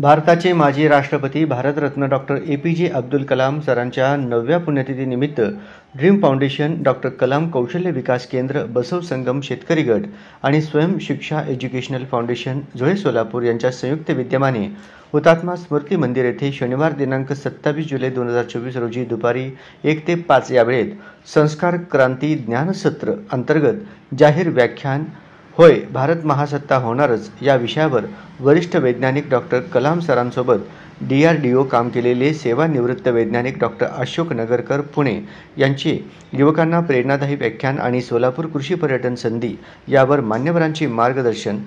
भारताचे माजी राष्ट्रपती भारतरत्न डॉक्टर ए.पी.जे. अब्दुल कलाम सरांच्या 9व्या पुण्यतिथीनिमित्त ड्रीम फाउंडेशन, डॉक्टर कलाम कौशल्य विकास केंद्र, बसव संगम शेतकरी गट आणि स्वयं शिक्षा एज्युकेशनल फाउंडेशन धुळे सोलापूर यांच्या संयुक्त विद्यमाने हुतात्मा स्मृती मंदिर येथे शनिवार दिनांक 27 जुलै 2024 रोजी दुपारी 1 ते 5 या वेळेत संस्कार क्रांती ज्ञानसत्र अंतर्गत जाहीर व्याख्यान होय भारत महासत्ता होणारच या विषयावर वरिष्ठ वैज्ञानिक डॉक्टर कलाम सरांसोबत DRDO काम केलेले सेवानिवृत्त वैज्ञानिक डॉक्टर अशोक नगरकर पुणे यांचे युवकांना प्रेरणादायी व्याख्यान आणि सोलापूर कृषी पर्यटन संधी यावर मान्यवरांचे मार्गदर्शन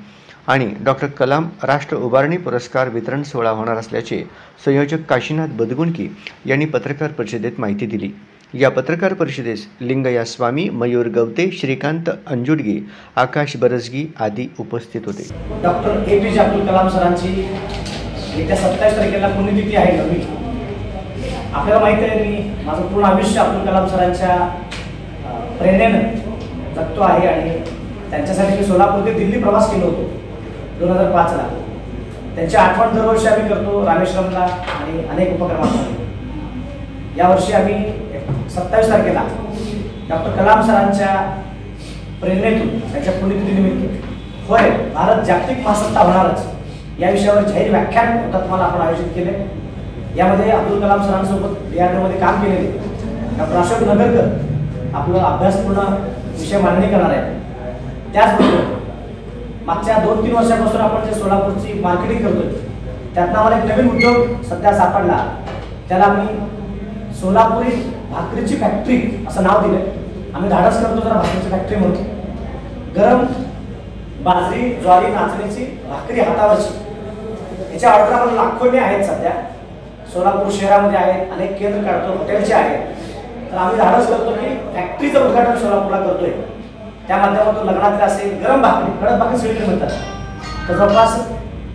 आणि डॉक्टर कलाम राष्ट्र उभारणी पुरस्कार वितरण सोहळा होणार असल्याचे संयोजक काशीनाथ बदगुणकी यांनी पत्रकार परिषदेत माहिती दिली। या पत्रकार परिषदेस लिंगया स्वामी, मयूर गवते, श्रीकांत अंजुडगे, आकाश बरसगी आदी उपस्थित होते। Doctor APJ. अब्दुल कलाम सरांची येत्या 27 तारखेला पुण्यतिथी आहे नवी। आपल्याला माहिती आहे मी माझं पूर्ण आयुष्य अब्दुल कलाम सरांच्या प्रेरणेने जगतो आहे आणि त्यांच्यासाठी मी सोलापूर ते दिल्ली प्रवास केलो होतो 2005 ला। त्यांची आठवण दरवर्षी आम्ही करतो रामेश्वरमला आणि अनेक उपक्रमांमध्ये। यावर्षी आम्ही 27 तारखेला डॉक्टर कलाम सरांच्या प्रेरणेतून त्यांच्या पुण्यतिथीनिमित्त होय भारत जागतिक महासत्ता होणारच या विषयावर जाहीर व्याख्यान हुतात्म्याला आपण आयोजित केले। यामध्ये अब्दुल कलाम सरांसोबत DRDOमध्ये काम केलेले डॉक्टर अशोक नगरकर आपलं अभ्यासपूर्ण विषय मांडणी करणार आहे। त्याचबरोबर मागच्या 2-3 वर्षापासून आपण जे सोलापूरची मार्केटिंग करतोय त्यातनं आम्हाला एक नवीन उद्योग सध्या सापडला, त्याला आम्ही सोलापुरी भाकरीची फॅक्टरी असं नाव दिलंय। आम्ही धाडस करतो जरा भाकरीची फॅक्टरी म्हणून। गरम बाजरी, ज्वारी, नाचणीची भाकरी हातावरची याच्या ऑर्डर आपण लाखोने आहेत सध्या सोलापूर शहरामध्ये आहेत, अनेक केंद्र काढतो, हॉटेलचे आहेत। तर आम्ही धाडस करतो की फॅक्टरीचं उद्घाटन सोलापूरला करतोय, त्या माध्यमातून लग्नातले असेल गरम भाकरी, कडक भाकरी सगळीकडे मिळतात। तर जवळपास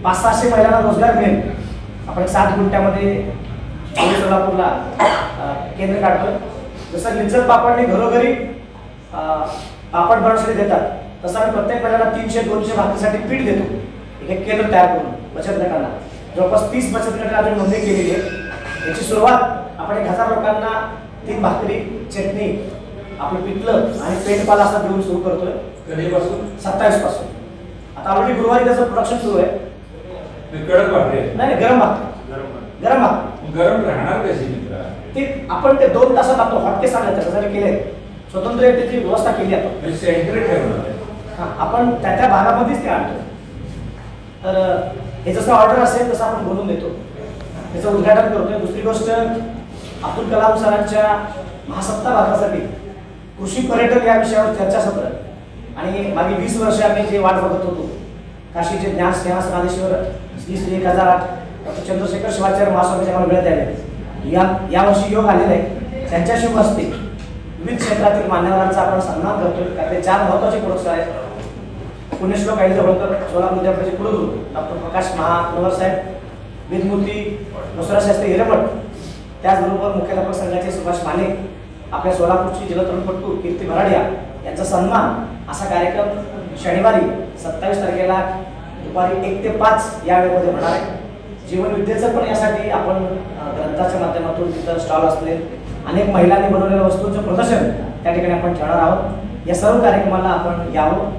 500-600 महिलांना रोजगार मिळेल। आपण 7 गुंठ्यामध्ये सोलापूरला केंद्र काढतोय। जसं लिज्जत पापडने घरोघरी पापड बनवण्यासाठी देतात, तसं आम्ही प्रत्येक महिन्याला 300-200 भाकरीसाठी पीठ देतो एक केंद्र तयार करून बचत गटांना। जवळपास 30 बचत गटांना नोंदणी केलेली आहे। याची सुरुवात आपण 1000 लोकांना 3 भाकरी, चटणी, आपलं पिठलं आणि पेंटपाला असं देऊन सुरू करतोय। कधीपासून? 27 पासून। आता ऑलरेडी गुरुवारी त्याचं प्रोडक्शन सुरू आहे। कडक भाकरी नाही, गरम भाकरी। गरम भाकरी गरम राहणार कशी मित्रा? ते आपण ते 2 तासात आपलं हॉटकेस आणलं त्याच्यासाठी केले, स्वतंत्र त्याची व्यवस्था केली आपण। सेंटर ठेवणार आपण त्या भागामध्येच ते आणतो। तर हे जसं ऑर्डर असेल तसं आपण बोलून देतो, त्याचं उद्घाटन करतोय। दुसरी गोष्ट, अब्दुल कलाम सरांच्या महासत्ता भारतासाठी कृषी पर्यटन या विषयावर चर्चासत्र आणि मागील 20 वर्ष आम्ही जे वाट बघत होतो, काशीचे ज्ञान स्नेहा समाधीश्वर श्री 1008 डॉक्टर चंद्रशेखर शिवाचार्य महास्वामींच्या मला वेळ द्यावे यावर्षी योग आलेले आहे। त्यांच्या शुभ हस्ते विविध क्षेत्रातील मान्यवरांचा आपण सन्मान करतोय। त्यातले 4 महत्त्वाचे पुरस्कार आहेत। पुण्यश्लोक आईले होळकर सोलापूर विद्यापीठाचे कुलगुरू डॉक्टर प्रकाश महानवर साहेब, वेदमूर्ती नसरा शास्त्री हिरेमठ, त्याचबरोबर मुख्याध्यापक संघाचे सुभाष माने, आपल्या सोलापूरची जलतरणपटू कीर्ती भराडिया यांचा सन्मान असा कार्यक्रम शनिवारी 27 तारखेला दुपारी 1 ते 5 या वेळेमध्ये होणार आहे। जीवनविद्येचं पण यासाठी आपण ग्रंथाच्या माध्यमातून तिथं स्टॉल असतील, अनेक महिलांनी बनवलेल्या वस्तूंचं प्रदर्शन त्या ठिकाणी आपण ठेवणार आहोत। या सर्व कार्यक्रमाला आपण यावं